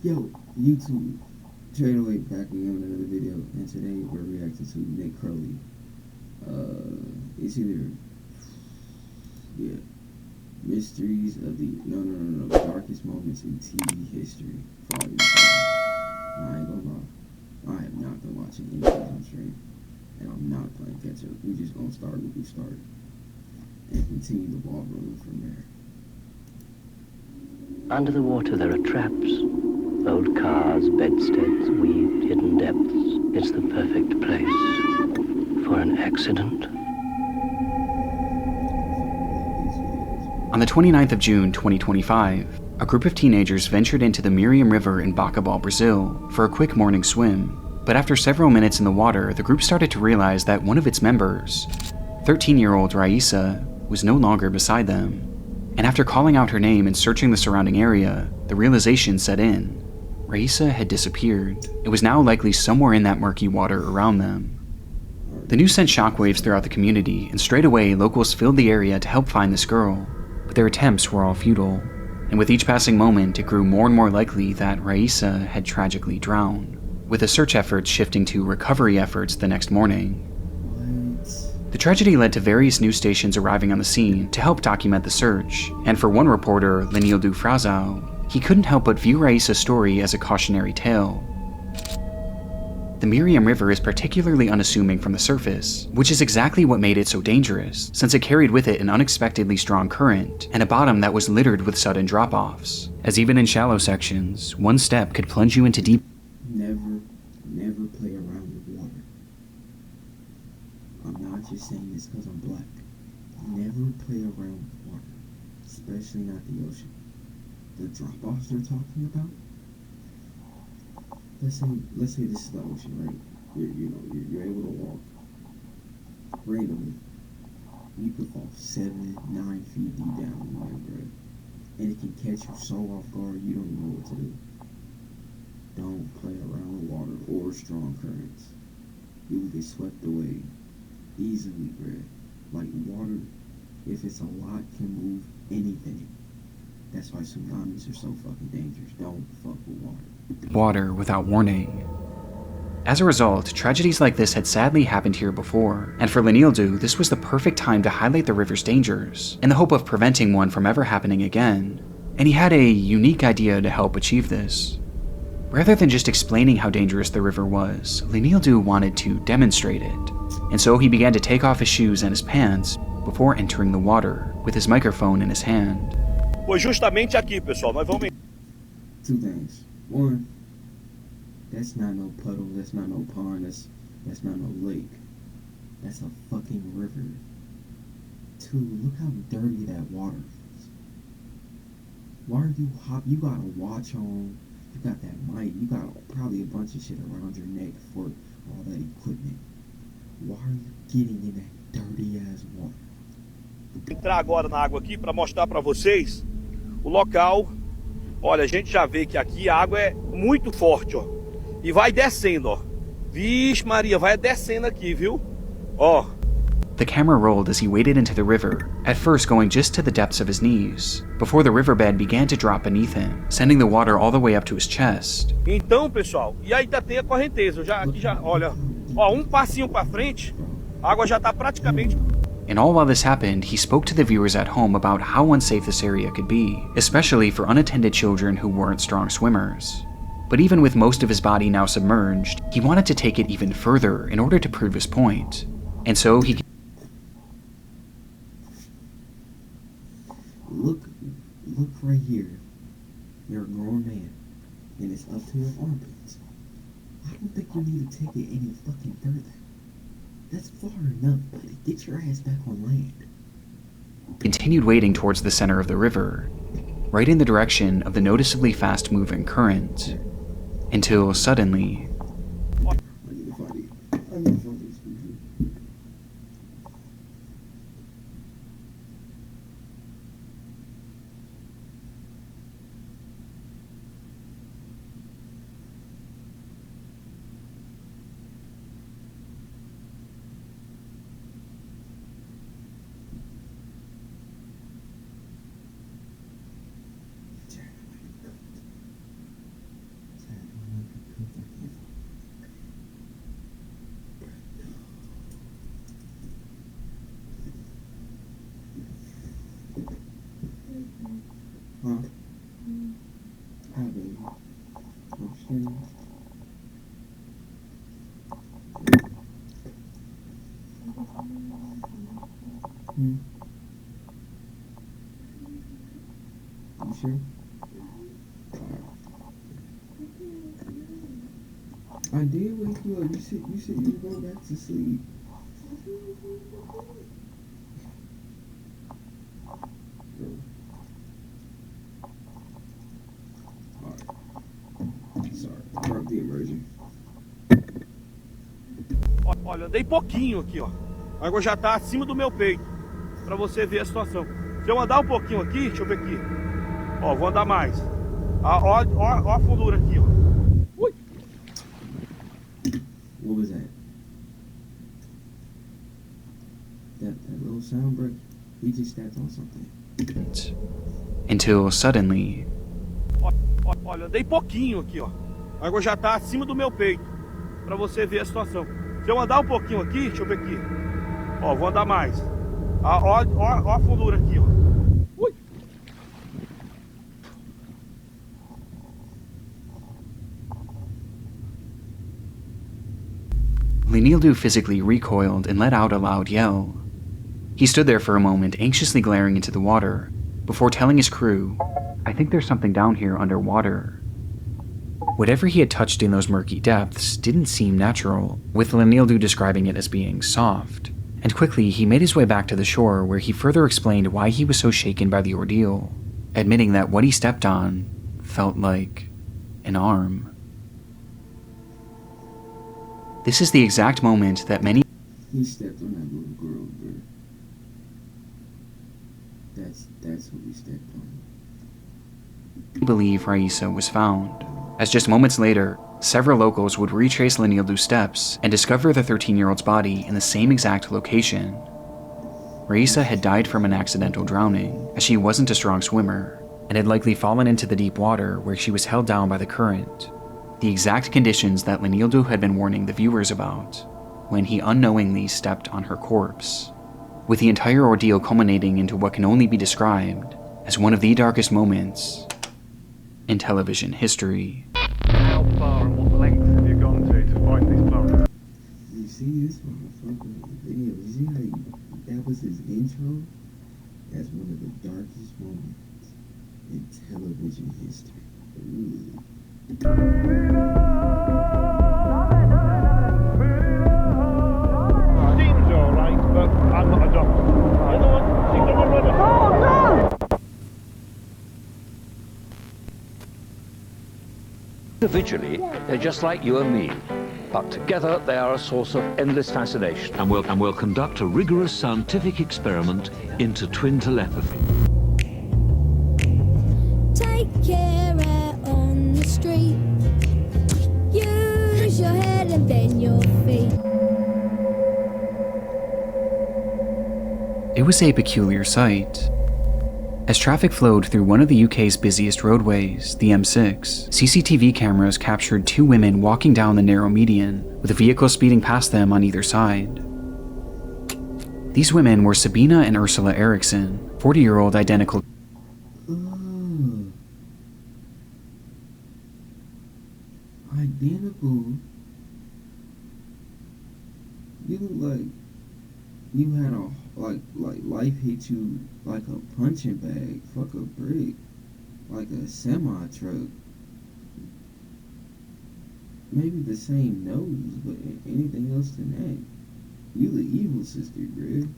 Yo, YouTube. Straight away back again with another video, and today we're reacting to Nick Curley. It's either yeah, mysteries of the no darkest moments in TV history. Volume 7. I ain't gonna lie, I have not been watching anything on stream, and I'm not playing catch up. We just gonna start where we started and continue the ball rolling from there. Under the water there are traps. Old cars, bedsteads, weaved hidden depths. It's the perfect place for an accident. On the 29th of June 2025, a group of teenagers ventured into the Miriam River in Bacabal, Brazil, for a quick morning swim. But after several minutes in the water, the group started to realize that one of its members, 13-year-old Raissa, was no longer beside them. And after calling out her name and searching the surrounding area, the realization set in. Raissa had disappeared. It was now likely somewhere in that murky water around them. The news sent shockwaves throughout the community, and straight away locals filled the area to help find this girl. But their attempts were all futile, and with each passing moment it grew more and more likely that Raissa had tragically drowned, with the search efforts shifting to recovery efforts the next morning. The tragedy led to various news stations arriving on the scene to help document the search, and for one reporter, Lenildo Frazao, he couldn't help but view Raissa's story as a cautionary tale. The Miriam River is particularly unassuming from the surface, which is exactly what made it so dangerous, since it carried with it an unexpectedly strong current and a bottom that was littered with sudden drop-offs, as even in shallow sections, one step could plunge you into deep. Never play around with water. I'm not just saying this because I'm black. Never play around with water, especially not the ocean. The drop-offs they're talking about. Let's say this is the ocean, right? You're able to walk randomly. You could fall 7, 9 feet deep down in the river, and it can catch you so off guard you don't know what to do. Don't play around with water or strong currents. You will get swept away easily, bruh. Like water, if it's a lot, can move anything. That's why tsunamis are so fucking dangerous. Don't fuck with water without warning. As a result, tragedies like this had sadly happened here before, and for Lenildo, this was the perfect time to highlight the river's dangers, in the hope of preventing one from ever happening again. And he had a unique idea to help achieve this. Rather than just explaining how dangerous the river was, Lenildo wanted to demonstrate it, and so he began to take off his shoes and his pants before entering the water, with his microphone in his hand. Foi justamente aqui, pessoal. Nós vamos. Two things. One, that's not no puddle, that's not no pond, that's not no lake. That's a fucking river. Two, look how dirty that water is. Why are you you got a watch on, you got that mic, you got probably a bunch of shit around your neck for all that equipment. Why are you getting in that dirty ass water? Entrar agora na água aqui para mostrar para vocês o local. Olha, a gente já vê que aqui a água é muito forte, ó. E vai descendo, ó. Vixe Maria, vai descendo aqui, viu? Ó. The camera rolled as he waded into the river, at first going just to the depths of his knees, before the riverbed began to drop beneath him, sending the water all the way up to his chest. Então, pessoal, e aí tem a correnteza. Aqui já, olha, ó, um passinho para frente, a água já tá praticamente. And all while this happened, he spoke to the viewers at home about how unsafe this area could be, especially for unattended children who weren't strong swimmers. But even with most of his body now submerged, he wanted to take it even further in order to prove his point. And so he... Look right here. You're a grown man, and it's up to your armpits. I don't think you need to take it any fucking further. That's far enough, buddy. Get your ass back on land. Continued wading towards the center of the river, right in the direction of the noticeably fast-moving current, until suddenly... I need to find these people. Hi, baby. Upstairs. Hmm. You sure? I did wake you up. You said you go back to sleep. Alright. Sorry. Broke the immersion. Olha, andei pouquinho aqui, ó. A água já tá acima do meu peito, pra você ver a situação. Se eu andar um pouquinho aqui, deixa eu ver aqui. Ó, vou andar mais. Ó a fundura aqui, ó. Ui. What was that? That little sound break? We just stepped on something. Until suddenly, Olha, andei pouquinho aqui, ó. A água já tá acima do meu peito, pra você ver a situação. Se eu andar um pouquinho aqui, deixa eu ver aqui. Ó, vou andar mais. Ó a fundura aqui, ó. Ui. Lenildu physically recoiled and let out a loud yell. He stood there for a moment, anxiously glaring into the water, before telling his crew, "I think there's something down here underwater." Whatever he had touched in those murky depths didn't seem natural, with Lenildu describing it as being soft, and quickly he made his way back to the shore where he further explained why he was so shaken by the ordeal, admitting that what he stepped on felt like an arm. This is the exact moment that many He stepped on that little girl, bro. That's what he stepped on. believe Raisa was found, as just moments later, several locals would retrace Lenildu's steps and discover the 13-year-old's body in the same exact location. Raisa had died from an accidental drowning, as she wasn't a strong swimmer, and had likely fallen into the deep water where she was held down by the current, the exact conditions that Lenildu had been warning the viewers about when he unknowingly stepped on her corpse, with the entire ordeal culminating into what can only be described as one of the darkest moments in television history. How far and what lengths have you gone to find these flowers? You see this motherfucker in the video? You see how that was his intro? That's one of the darkest moments in television history. Ooh. Seems alright, but I'm not a doctor. Oh no! Individually, they're just like you and me, but together they are a source of endless fascination. And we'll conduct a rigorous scientific experiment into twin telepathy. Take care out on the street. Use your head and then your feet. It was a peculiar sight. As traffic flowed through one of the UK's busiest roadways, the M6, CCTV cameras captured two women walking down the narrow median, with a vehicle speeding past them on either side. These women were Sabina and Ursula Eriksson, 40-year-old identical. Identical. You look like you had a like life hit you like a punching bag, fuck a brick, like a semi truck. Maybe the same nose, but anything else than that. You the evil sister, bro.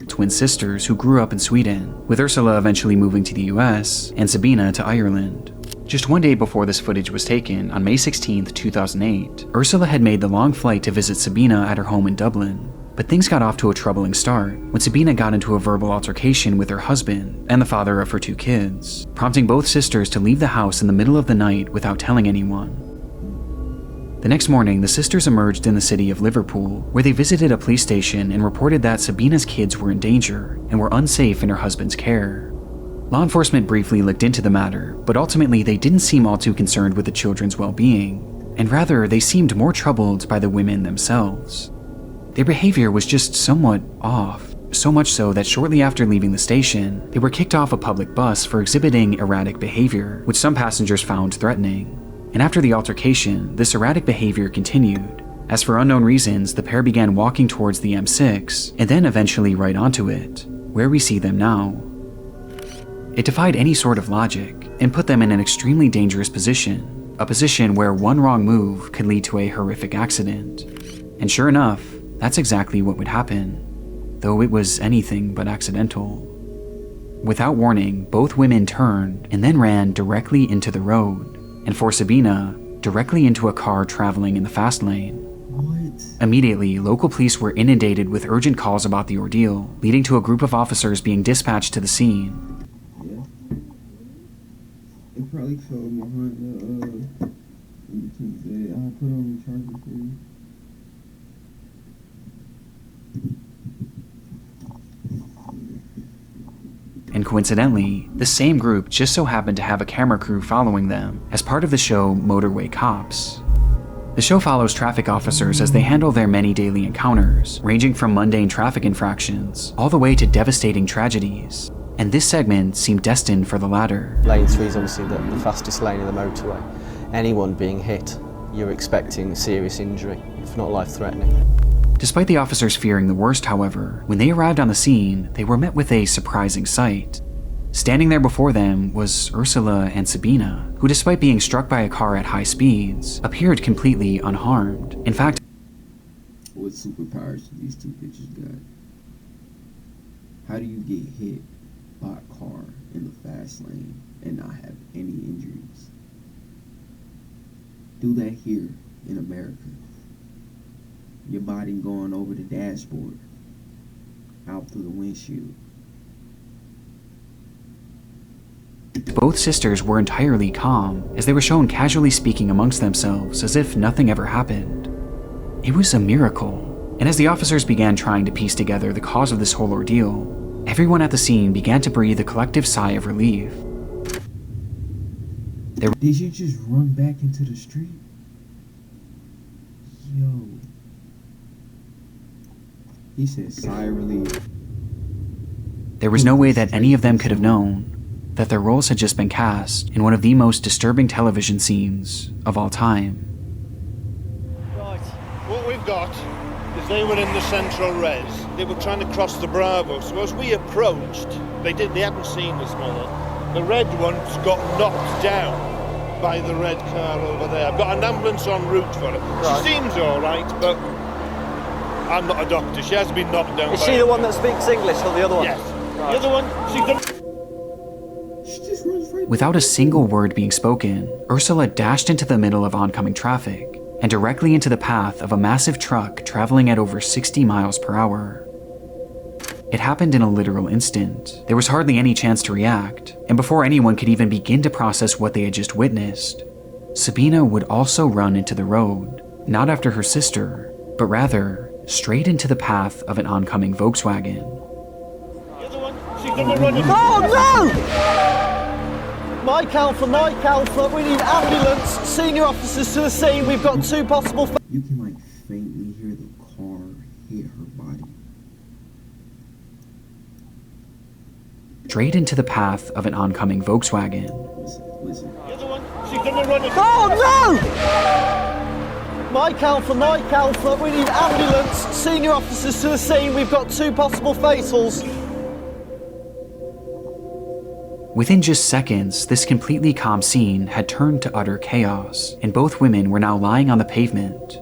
Twin sisters who grew up in Sweden, with Ursula eventually moving to the US and Sabina to Ireland. Just one day before this footage was taken, on May 16, 2008, Ursula had made the long flight to visit Sabina at her home in Dublin. But things got off to a troubling start when Sabina got into a verbal altercation with her husband and the father of her two kids, prompting both sisters to leave the house in the middle of the night without telling anyone. The next morning, the sisters emerged in the city of Liverpool, where they visited a police station and reported that Sabina's kids were in danger and were unsafe in her husband's care. Law enforcement briefly looked into the matter, but ultimately they didn't seem all too concerned with the children's well-being, and rather they seemed more troubled by the women themselves. Their behavior was just somewhat off. So much so that shortly after leaving the station, they were kicked off a public bus for exhibiting erratic behavior, which some passengers found threatening. And after the altercation, this erratic behavior continued, as for unknown reasons, the pair began walking towards the M6, and then eventually right onto it, where we see them now. It defied any sort of logic, and put them in an extremely dangerous position, a position where one wrong move could lead to a horrific accident. And sure enough, that's exactly what would happen, though it was anything but accidental. Without warning, both women turned and then ran directly into the road, and for Sabina, directly into a car traveling in the fast lane. What? Immediately, local police were inundated with urgent calls about the ordeal, leading to a group of officers being dispatched to the scene. Yeah. It probably fell behind the, I'll put on the charger for you. And coincidentally, the same group just so happened to have a camera crew following them as part of the show Motorway Cops. The show follows traffic officers as they handle their many daily encounters, ranging from mundane traffic infractions all the way to devastating tragedies. And this segment seemed destined for the latter. Lane 3 is obviously the fastest lane in the motorway. Anyone being hit, you're expecting serious injury, if not life-threatening. Despite the officers fearing the worst, however, when they arrived on the scene, they were met with a surprising sight. Standing there before them was Ursula and Sabina, who despite being struck by a car at high speeds, appeared completely unharmed. In fact, what superpowers do these two bitches got? How do you get hit by a car in the fast lane and not have any injuries? Do that here in America. Your body going over the dashboard, out through the windshield. both sisters were entirely calm, as they were shown casually speaking amongst themselves as if nothing ever happened. It was a miracle, and as the officers began trying to piece together the cause of this whole ordeal, everyone at the scene began to breathe a collective sigh of relief. Did you just run back into the street? Yo. He said sigh of relief. There was no way that any of them could have known that their roles had just been cast in one of the most disturbing television scenes of all time. Right, what we've got is they were in the central res. They were trying to cross the Bravo, so as we approached, they hadn't seen us, Mother. The red one's got knocked down by the red car over there. I've got an ambulance en route for her. Right. She seems all right, but I'm not a doctor. She has been knocked down. Is she the one that speaks English or the other one? Yes. Right. The other one, she's done. She just runs right. Without a single word being spoken, Ursula dashed into the middle of oncoming traffic and directly into the path of a massive truck traveling at over 60 miles per hour. It happened in a literal instant. There was hardly any chance to react, and before anyone could even begin to process what they had just witnessed, Sabina would also run into the road, not after her sister, but rather straight into the path of an oncoming Volkswagen. The other one, she's gonna run into. Oh no! Mike Alpha, we need ambulance, senior officers to the scene, we've got two possible... You can like faintly hear the car hit her body. Straight into the path of an oncoming Volkswagen. Listen. The other one, she's gonna run into. Oh no! Mike Alpha, we need ambulance, senior officers to the scene, we've got two possible fatals. Within just seconds, this completely calm scene had turned to utter chaos, and both women were now lying on the pavement.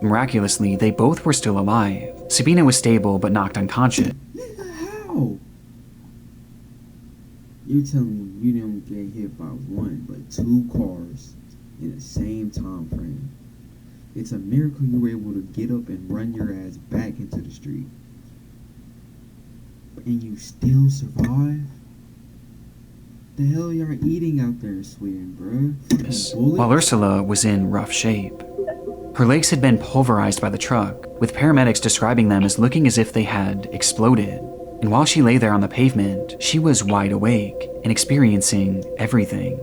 Miraculously, they both were still alive. Sabina was stable but knocked unconscious. How? You're telling me you don't get hit by one, but two cars in the same time frame. It's a miracle you were able to get up and run your ass back into the street. And you still survive? The hell y'all eating out there in Sweden, bro? While Ursula was in rough shape. Her legs had been pulverized by the truck, with paramedics describing them as looking as if they had exploded. And while she lay there on the pavement, she was wide awake and experiencing everything.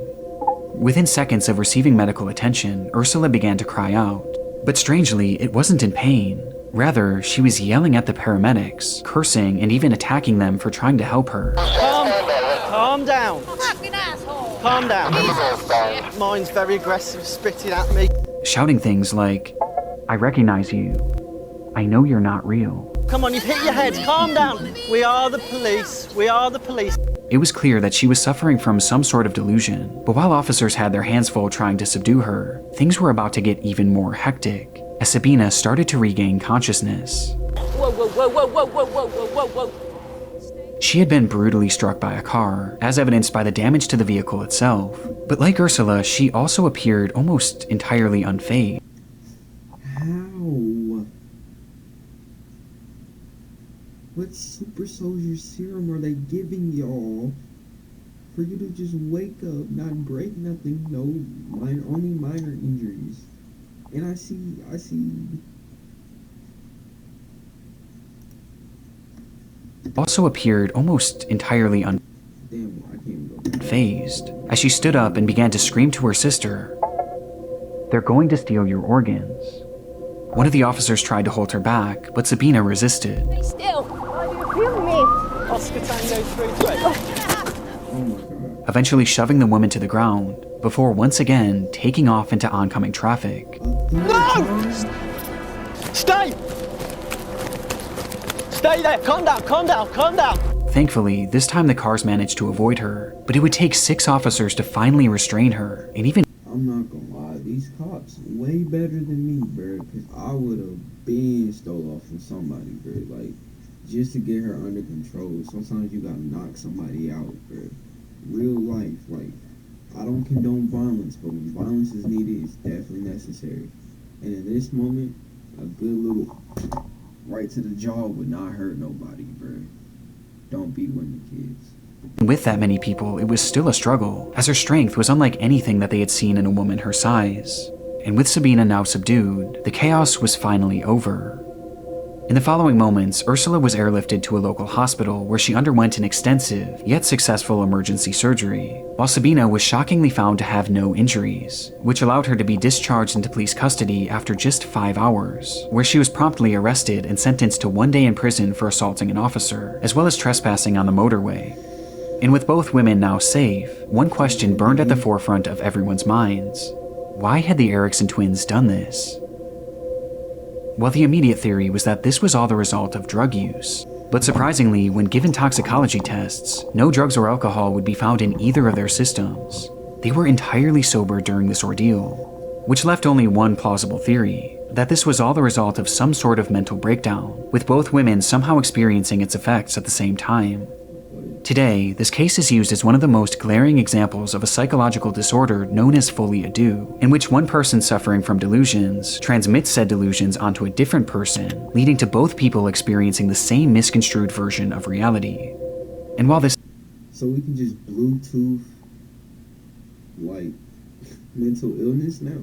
Within seconds of receiving medical attention, Ursula began to cry out. But strangely, it wasn't in pain. Rather, she was yelling at the paramedics, cursing, and even attacking them for trying to help her. Calm down. Fucking asshole. Calm down. Mine's very aggressive, spitting at me. Shouting things like, "I recognize you. I know you're not real." Come on, you've hit your head. Calm down. We are the police. We are the police. It was clear that she was suffering from some sort of delusion, but while officers had their hands full trying to subdue her, things were about to get even more hectic as Sabina started to regain consciousness. Whoa, whoa, whoa, whoa, whoa, whoa, whoa, whoa, whoa, whoa. She had been brutally struck by a car, as evidenced by the damage to the vehicle itself. But like Ursula, she also appeared almost entirely unfazed. How? What super soldier serum are they giving y'all for you to just wake up, not break nothing, no minor, only minor injuries? And I see Also appeared almost entirely damn, I can't go back. unfazed as she stood up and began to scream to her sister, "They're going to steal your organs." One of the officers tried to hold her back, but Sabina resisted. Stay still. Why are you feeling me? Oscar Tango 3-3. Oh my god. Eventually shoving the woman to the ground, before once again taking off into oncoming traffic. No! Stay! Stay there. Calm down, calm down, calm down. Thankfully, this time the cars managed to avoid her, but it would take 6 officers to finally restrain her, and even I'm not gonna lie, these cops way better than me, bro, because I would have been stole off from somebody, bro. Like, just to get her under control. Sometimes you gotta knock somebody out, bro. Real life, like, I don't condone violence, but when violence is needed, it's definitely necessary. And in this moment, a good little right to the jaw would not hurt nobody, bro. Don't beat women, kids. with that many people, it was still a struggle, as her strength was unlike anything that they had seen in a woman her size. And with Sabina now subdued, the chaos was finally over. In the following moments, Ursula was airlifted to a local hospital where she underwent an extensive, yet successful emergency surgery, while Sabina was shockingly found to have no injuries, which allowed her to be discharged into police custody after just 5 hours, where she was promptly arrested and sentenced to 1 day in prison for assaulting an officer, as well as trespassing on the motorway. And with both women now safe, one question burned at the forefront of everyone's minds. Why had the Erickson twins done this? Well, the immediate theory was that this was all the result of drug use. But surprisingly, when given toxicology tests, no drugs or alcohol would be found in either of their systems. They were entirely sober during this ordeal, which left only one plausible theory, that this was all the result of some sort of mental breakdown, with both women somehow experiencing its effects at the same time. Today, this case is used as one of the most glaring examples of a psychological disorder known as folie à deux, in which one person suffering from delusions transmits said delusions onto a different person, leading to both people experiencing the same misconstrued version of reality. And while this So we can just Bluetooth, like, mental illness now?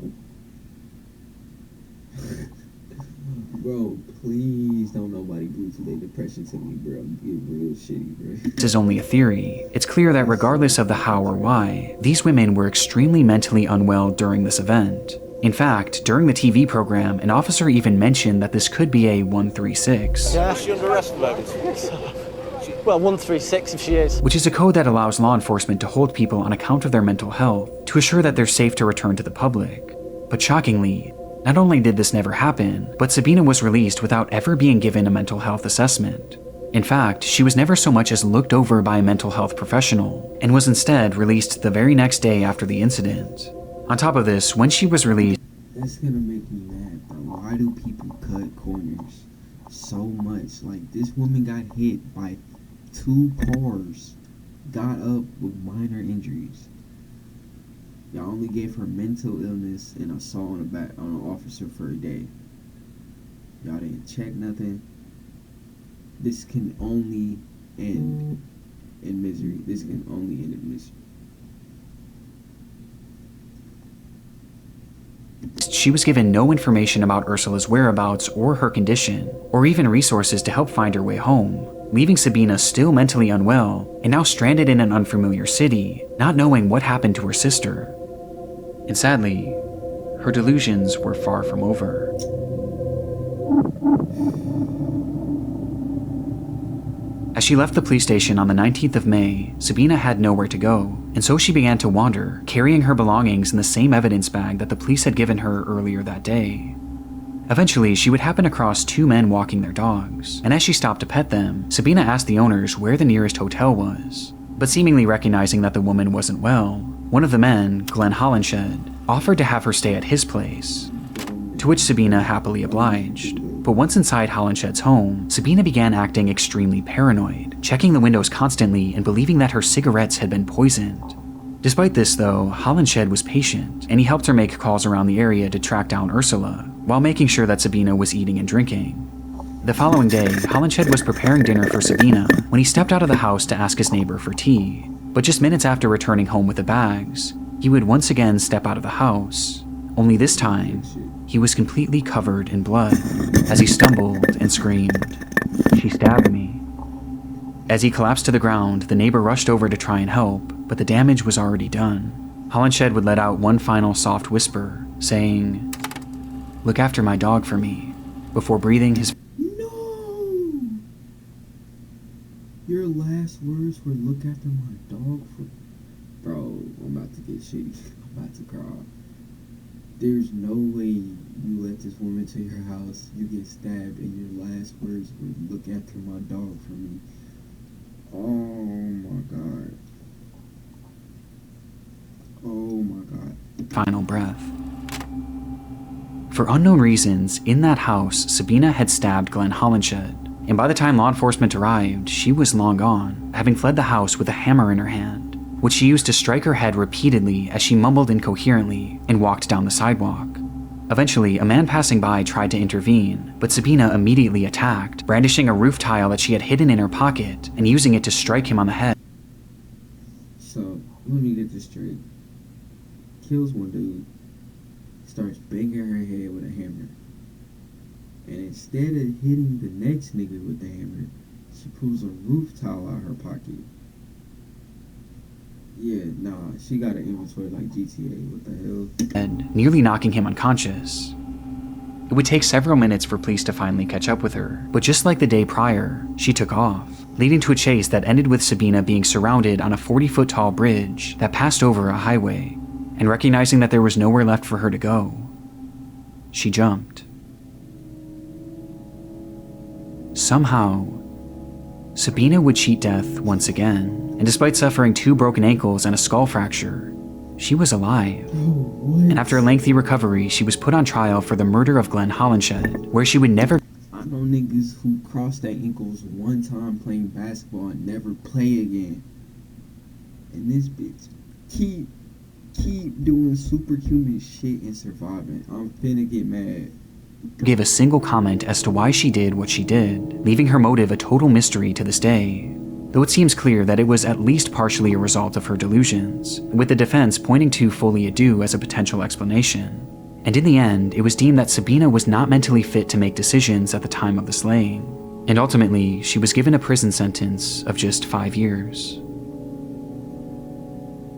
Bro, please don't nobody Bluetooth their depression to me, bro. I'm getting real shitty, bro. This is only a theory. It's clear that regardless of the how or why, these women were extremely mentally unwell during this event. In fact, during the TV program, an officer even mentioned that this could be a 136. Yeah. Is she under arrest at the moment? Well, 136 if she is. Which is a code that allows law enforcement to hold people on account of their mental health to assure that they're safe to return to the public. But shockingly, not only did this never happen, but Sabina was released without ever being given a mental health assessment. In fact, she was never so much as looked over by a mental health professional, and was instead released the very next day after the incident. On top of this, when she was released, That's gonna make me mad, bro. Why do people cut corners so much? Like, this woman got hit by 2 cars, got up with minor injuries. Y'all only gave her mental illness and assault on an officer for a day. Y'all didn't check nothing. This can only end in misery. This can only end in misery. she was given no information about Ursula's whereabouts or her condition, or even resources to help find her way home, leaving Sabina still mentally unwell and now stranded in an unfamiliar city, not knowing what happened to her sister. And sadly, her delusions were far from over. As she left the police station on the 19th of May, Sabina had nowhere to go, and so she began to wander, carrying her belongings in the same evidence bag that the police had given her earlier that day. Eventually, she would happen across two men walking their dogs, and as she stopped to pet them, Sabina asked the owners where the nearest hotel was. But seemingly recognizing that the woman wasn't well, one of the men, Glenn Hollinshed, offered to have her stay at his place, to which Sabina happily obliged. But once inside Hollinshed's home, Sabina began acting extremely paranoid, checking the windows constantly and believing that her cigarettes had been poisoned. Despite this though, Hollinshed was patient, and he helped her make calls around the area to track down Ursula, while making sure that Sabina was eating and drinking. The following day, Hollinshed was preparing dinner for Sabina when he stepped out of the house to ask his neighbor for tea. But just minutes after returning home with the bags, he would once again step out of the house, only this time, he was completely covered in blood as he stumbled and screamed, "She stabbed me." As he collapsed to the ground, the neighbor rushed over to try and help, but the damage was already done. Hollinshed would let out one final soft whisper, saying, "Look after my dog for me," before breathing his No! Your last words were, "Look after my dog for..." Bro, I'm about to get shitty. I'm about to cry. There's no way you let this woman to your house, you get stabbed, and your last words were, "Look after my dog for me." Oh my god. Oh my god. final breath. For unknown reasons, in that house, Sabina had stabbed Glenn Hollinshed, and by the time law enforcement arrived, she was long gone, having fled the house with a hammer in her hand, which she used to strike her head repeatedly as she mumbled incoherently and walked down the sidewalk. Eventually, a man passing by tried to intervene, but Sabina immediately attacked, brandishing a roof tile that she had hidden in her pocket and using it to strike him on the head. So, let me get this straight. Kills one dude, starts banging her head with a hammer, and instead of hitting the next nigga with the hammer, she pulls a roof tile out her pocket. Yeah, nah, she got an inventory like GTA, what the hell? Head, nearly knocking him unconscious. It would take several minutes for police to finally catch up with her, but just like the day prior, she took off, leading to a chase that ended with Sabina being surrounded on a 40-foot tall bridge that passed over a highway, and recognizing that there was nowhere left for her to go, she jumped. Somehow, Sabina would cheat death once again, and despite suffering 2 broken ankles and a skull fracture, she was alive. And after a lengthy recovery, she was put on trial for the murder of Glenn Hollinshed, where she would never... I know niggas who crossed their ankles one time playing basketball and never play again. And this bitch keep doing superhuman shit and surviving. I'm finna get mad. Gave a single comment as to why she did what she did, leaving her motive a total mystery to this day. Though it seems clear that it was at least partially a result of her delusions, with the defense pointing to Folie à Deux as a potential explanation. And in the end, it was deemed that Sabina was not mentally fit to make decisions at the time of the slaying, and ultimately, she was given a prison sentence of just 5 years.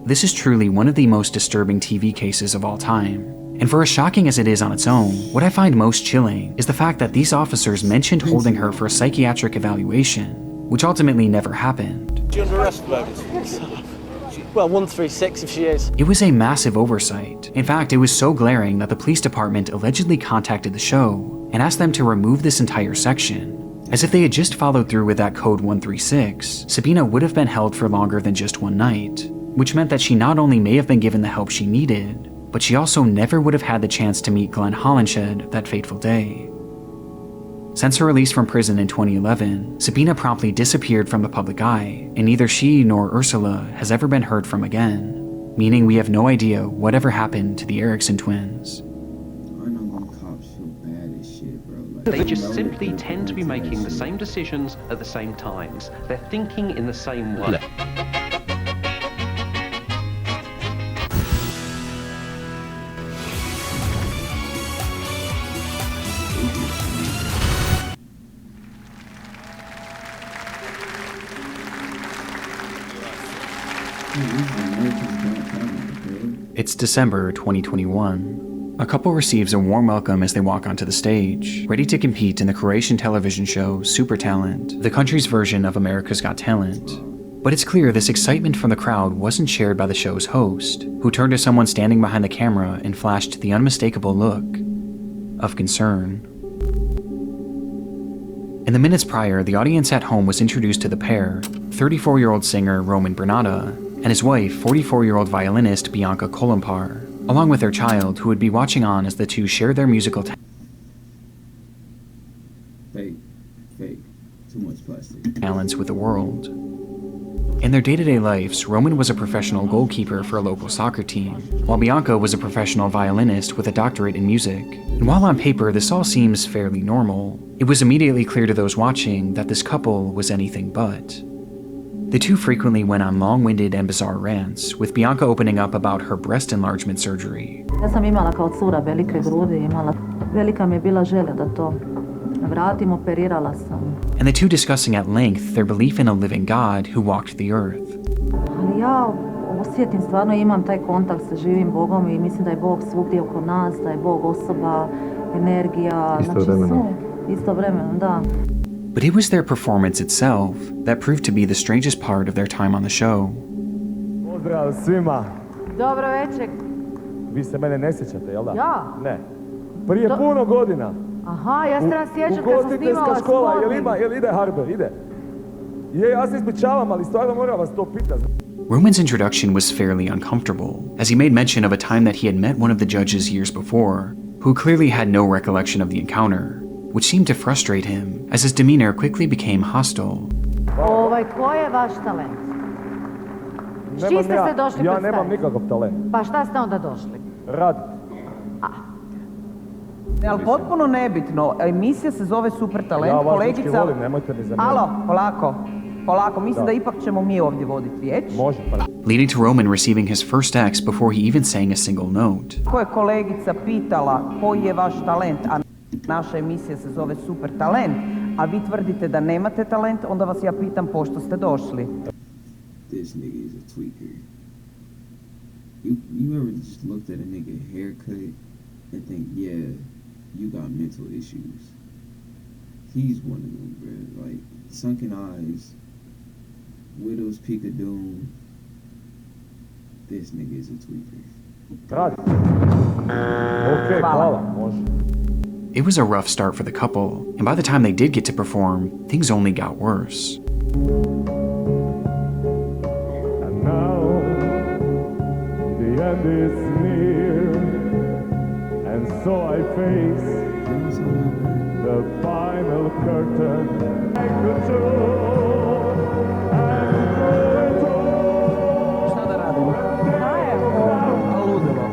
This is truly one of the most disturbing TV cases of all time, and for as shocking as it is on its own, what I find most chilling is the fact that these officers mentioned holding her for a psychiatric evaluation, which ultimately never happened. Is she under arrest about it? Well, 136 if she is. It was a massive oversight. In fact, it was so glaring that the police department allegedly contacted the show and asked them to remove this entire section. As if they had just followed through with that code 136, Sabina would have been held for longer than just one night, which meant that she not only may have been given the help she needed, but she also never would have had the chance to meet Glenn Hollinshed that fateful day. Since her release from prison in 2011, Sabina promptly disappeared from the public eye, and neither she nor Ursula has ever been heard from again, meaning we have no idea whatever happened to the Erickson twins. I know them cops feel bad as shit, bro. Like, They just simply tend to be making the same decisions at the same times. They're thinking in the same way. It's December 2021. A couple receives a warm welcome as they walk onto the stage, ready to compete in the Croatian television show Super Talent, the country's version of America's Got Talent. But it's clear this excitement from the crowd wasn't shared by the show's host, who turned to someone standing behind the camera and flashed the unmistakable look of concern. In the minutes prior, the audience at home was introduced to the pair, 34-year-old singer Roman Bernata and his wife, 44-year-old violinist Bianca Kolumpar, along with their child, who would be watching on as the two shared their musical Fake. Too much plastic. talents with the world. In their day-to-day lives, Roman was a professional goalkeeper for a local soccer team, while Bianca was a professional violinist with a doctorate in music. And while on paper this all seems fairly normal, it was immediately clear to those watching that this couple was anything but. The two frequently went on long-winded and bizarre rants, with Bianca opening up about her breast enlargement surgery. Ja sam imala kao cura velike grudi, velika mi je bila želja da to vratim, operirala sam. And the two discussing at length their belief in a living God who walked the earth. Ali ja osjetim, stvarno imam taj kontakt sa živim Bogom i mislim da je Bog svugdje oko nas, da je Bog osoba, energija, istovremeno, da. But it was their performance itself that proved to be the strangest part of their time on the show. Pozdrav svima. Dobro večer. Vi se mene ne sjećate, jel da? Ja? Ne. Prije puno godina. Aha, ja se nas sjećam kad sam snimala škola, jel ide Harber, ide? Je, ja se ispričavam, ali stvarno moram vas to pitati. Roman's introduction was fairly uncomfortable, as he made mention of a time that he had met one of the judges years before, who clearly had no recollection of the encounter, which seemed to frustrate him, as his demeanor quickly became hostile. Ko je vaš talent? S čim ste se došli Ja nemam nikakav talent. Pa šta ste onda došli? Radit. Ali potpuno nebitno, emisija se zove Super Talent, ja kolegica... Ja volim, nemojte mi zamijeniti. Alo, polako, mislim da ipak ćemo mi ovdje voditi riječ. Može, pa. Leading to Roman receiving his first X before he even sang a single note. Ko je kolegica pitala koji je vaš talent, a naša emisija se zove Super Talent, a vi tvrdite da nemate talent, onda vas ja pitam pošto ste došli. This nigga is a tweaker. You ever just looked at a nigga haircut and think, yeah, you got mental issues? He's one of them, bro. Like, sunken eyes, widow's peak of doom. This nigga is a tweaker. Radi. Okay, hvala, može. It was a rough start for the couple, and by the time they did get to perform, things only got worse. And now, the end is near, and so I face the final curtain. Like the Šta da radimo? Ludilo.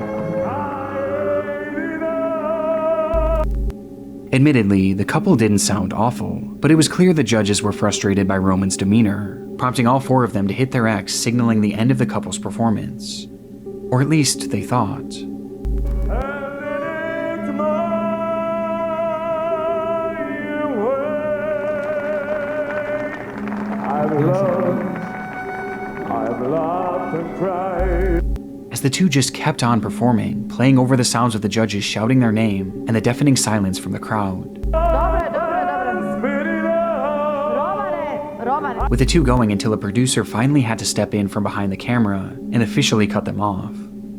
Admittedly, the couple didn't sound awful, but it was clear the judges were frustrated by Roman's demeanor, prompting all four of them to hit their X, signaling the end of the couple's performance. Or at least they thought. I've loved and cried. As the two just kept on performing, playing over the sounds of the judges shouting their name and the deafening silence from the crowd. With the two going until a producer finally had to step in from behind the camera and officially cut them off.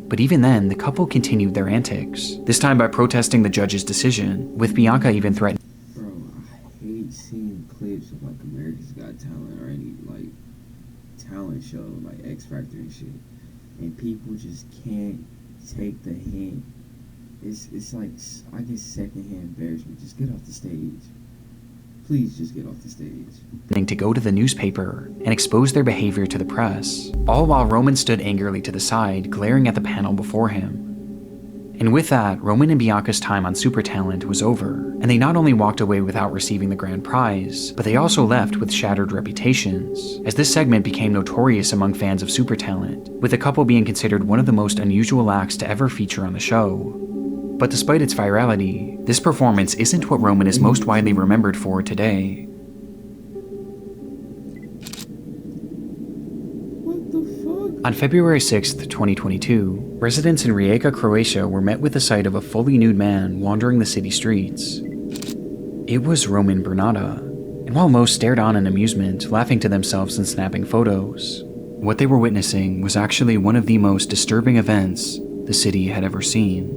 But even then, the couple continued their antics, this time by protesting the judge's decision, with Bianca even threatening. Bro, I hate seeing clips of like America's Got Talent or any like talent show like X Factor and shit, and people just can't take the hint. It's like I get secondhand embarrassment. Just get off the stage. Please just get off the stage. To go to the newspaper and expose their behavior to the press, all while Roman stood angrily to the side, glaring at the panel before him. And with that, Roman and Bianca's time on Super Talent was over, and they not only walked away without receiving the grand prize, but they also left with shattered reputations, as this segment became notorious among fans of Super Talent, with the couple being considered one of the most unusual acts to ever feature on the show. But despite its virality, this performance isn't what Roman is most widely remembered for today. What the fuck? On February 6, 2022, residents in Rijeka, Croatia were met with the sight of a fully nude man wandering the city streets. It was Roman Bernata, and while most stared on in amusement, laughing to themselves and snapping photos, what they were witnessing was actually one of the most disturbing events the city had ever seen.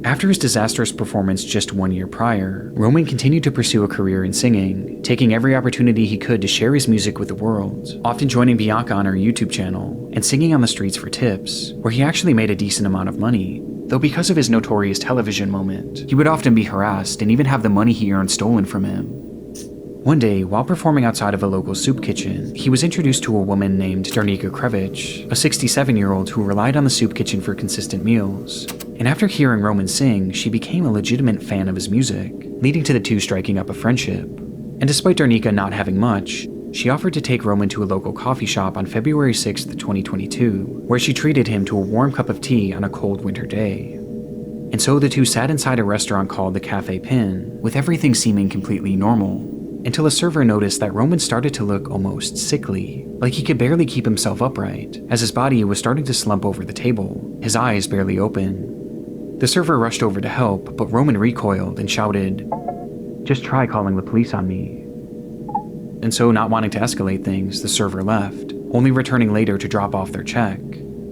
After his disastrous performance just 1 year prior, Roman continued to pursue a career in singing, taking every opportunity he could to share his music with the world, often joining Bianca on her YouTube channel, and singing on the streets for tips, where he actually made a decent amount of money. Though because of his notorious television moment, he would often be harassed and even have the money he earned stolen from him. One day, while performing outside of a local soup kitchen, he was introduced to a woman named Darnika Krevich, a 67-year-old who relied on the soup kitchen for consistent meals. And after hearing Roman sing, she became a legitimate fan of his music, leading to the two striking up a friendship. And despite Darnika not having much, she offered to take Roman to a local coffee shop on February 6, 2022, where she treated him to a warm cup of tea on a cold winter day. And so the two sat inside a restaurant called the Café Pin, with everything seeming completely normal, until a server noticed that Roman started to look almost sickly, like he could barely keep himself upright, as his body was starting to slump over the table, his eyes barely open. The server rushed over to help, but Roman recoiled and shouted, "Just try calling the police on me." And so, not wanting to escalate things, the server left, only returning later to drop off their check,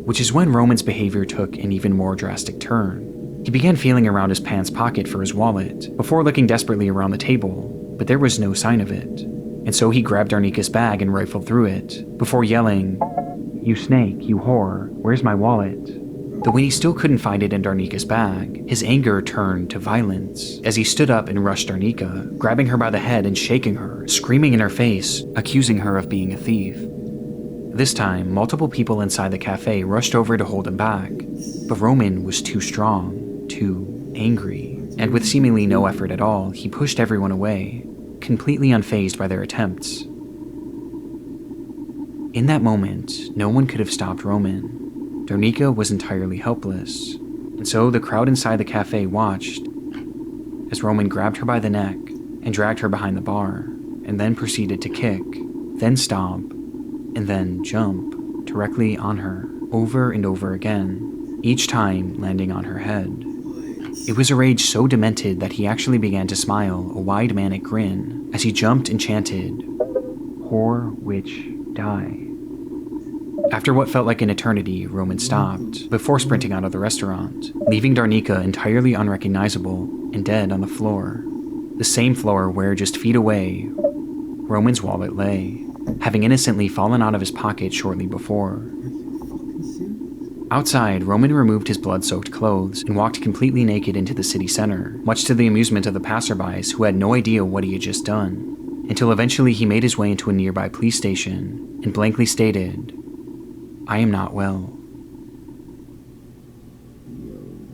which is when Roman's behavior took an even more drastic turn. He began feeling around his pants pocket for his wallet, before looking desperately around the table, but there was no sign of it. And so he grabbed Darnika's bag and rifled through it, before yelling, "You snake, you whore, where's my wallet?" Though when he still couldn't find it in Darnika's bag, his anger turned to violence, as he stood up and rushed Darnika, grabbing her by the head and shaking her, screaming in her face, accusing her of being a thief. This time, multiple people inside the cafe rushed over to hold him back, but Roman was too strong, too angry, and with seemingly no effort at all, he pushed everyone away, completely unfazed by their attempts. In that moment, no one could have stopped Roman. Darnika was entirely helpless, and so the crowd inside the cafe watched as Roman grabbed her by the neck and dragged her behind the bar, and then proceeded to kick, then stomp, and then jump directly on her, over and over again, each time landing on her head. It was a rage so demented that he actually began to smile, a wide manic grin, as he jumped and chanted, "Whore, witch, die." After what felt like an eternity, Roman stopped, before sprinting out of the restaurant, leaving Darnika entirely unrecognizable and dead on the floor. The same floor where, just feet away, Roman's wallet lay, having innocently fallen out of his pocket shortly before. Outside, Roman removed his blood-soaked clothes and walked completely naked into the city center, much to the amusement of the passerbys who had no idea what he had just done, until eventually he made his way into a nearby police station and blankly stated, "I am not well."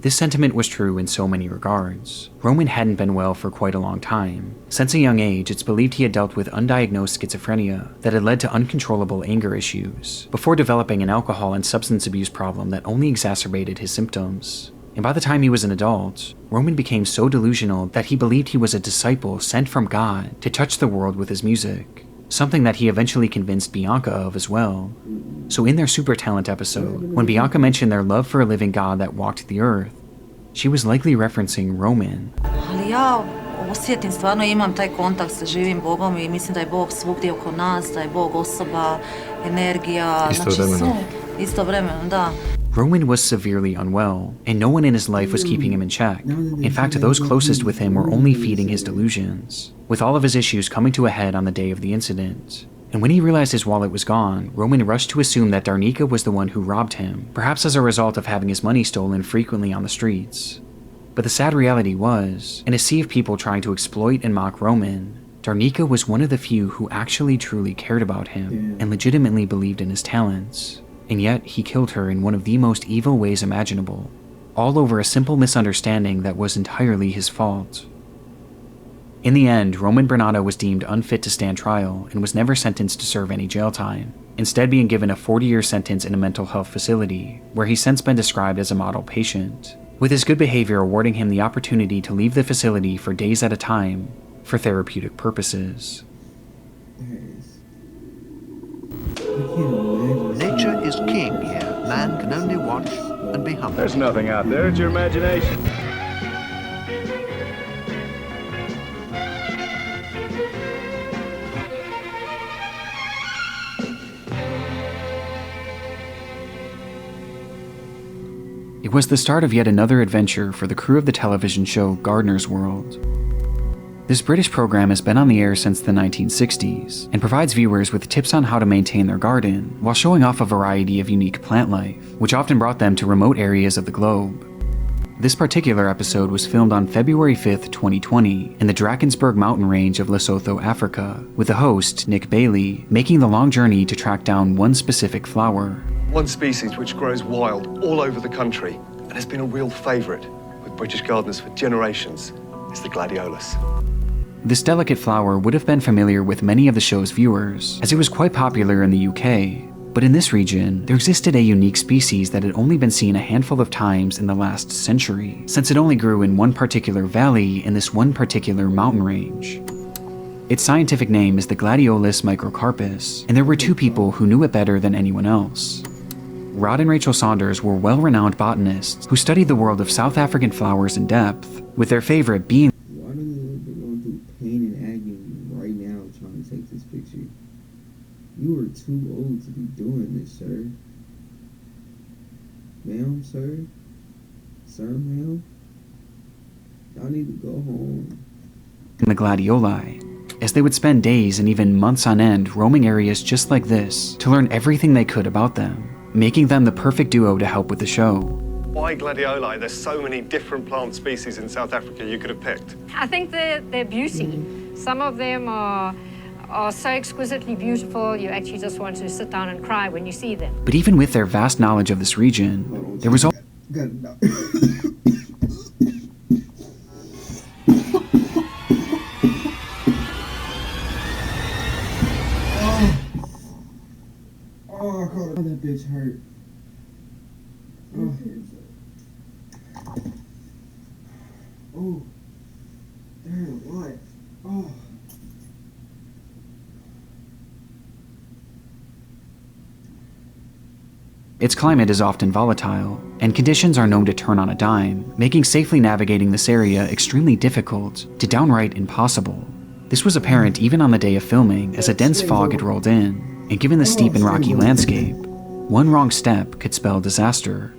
This sentiment was true in so many regards. Roman hadn't been well for quite a long time. Since a young age, it's believed he had dealt with undiagnosed schizophrenia that had led to uncontrollable anger issues, before developing an alcohol and substance abuse problem that only exacerbated his symptoms. And by the time he was an adult, Roman became so delusional that he believed he was a disciple sent from God to touch the world with his music, something that he eventually convinced Bianca of as well. So in their Super Talent episode, when Bianca mentioned their love for a living God that walked the earth, she was likely referencing Roman. Ali ja osjetim, stvarno imam taj kontakt sa živim Bogom i mislim da je Bog svugdje oko nas, da je Bog osoba, energija, istovremeno, da. Roman was severely unwell, and no one in his life was keeping him in check. In fact, those closest with him were only feeding his delusions, with all of his issues coming to a head on the day of the incident. And when he realized his wallet was gone, Roman rushed to assume that Darnika was the one who robbed him, perhaps as a result of having his money stolen frequently on the streets. But the sad reality was, in a sea of people trying to exploit and mock Roman, Darnika was one of the few who actually truly cared about him and legitimately believed in his talents. And yet, he killed her in one of the most evil ways imaginable, all over a simple misunderstanding that was entirely his fault. In the end, Roman Bernata was deemed unfit to stand trial and was never sentenced to serve any jail time, instead being given a 40-year sentence in a mental health facility, where he's since been described as a model patient, with his good behavior awarding him the opportunity to leave the facility for days at a time for therapeutic purposes. march and be humble. There's nothing out there, it's your imagination. It was the start of yet another adventure for the crew of the television show Gardener's World. This British program has been on the air since the 1960s and provides viewers with tips on how to maintain their garden while showing off a variety of unique plant life, which often brought them to remote areas of the globe. This particular episode was filmed on February 5th, 2020 in the Drakensberg mountain range of Lesotho, Africa, with the host, Nick Bailey, making the long journey to track down one specific flower. One species which grows wild all over the country and has been a real favourite with British gardeners for generations is the gladiolus. This delicate flower would have been familiar with many of the show's viewers, as it was quite popular in the UK, but in this region, there existed a unique species that had only been seen a handful of times in the last century, since it only grew in one particular valley in this one particular mountain range. Its scientific name is the Gladiolus microcarpus, and there were two people who knew it better than anyone else. Rod and Rachel Saunders were well-renowned botanists who studied the world of South African flowers in depth, with their favorite being Why do they going through pain and agony right now trying to take this picture? You are too old to be doing this, sir. Ma'am, sir? Sir, ma'am? Y'all need to go home. the gladioli, as they would spend days and even months on end roaming areas just like this to learn everything they could about them, making them the perfect duo to help with the show. Why gladioli? There's so many different plant species in South Africa you could have picked. I think their beauty. Some of them are so exquisitely beautiful, you actually just want to sit down and cry when you see them. But even with their vast knowledge of this region, there was also Oh, God, that bitch hurt. Oh. Oh. Damn, what? Oh. its climate is often volatile, and conditions are known to turn on a dime, making safely navigating this area extremely difficult to downright impossible. This was apparent even on the day of filming as a dense fog had rolled in, and given the steep and rocky landscape, one wrong step could spell disaster.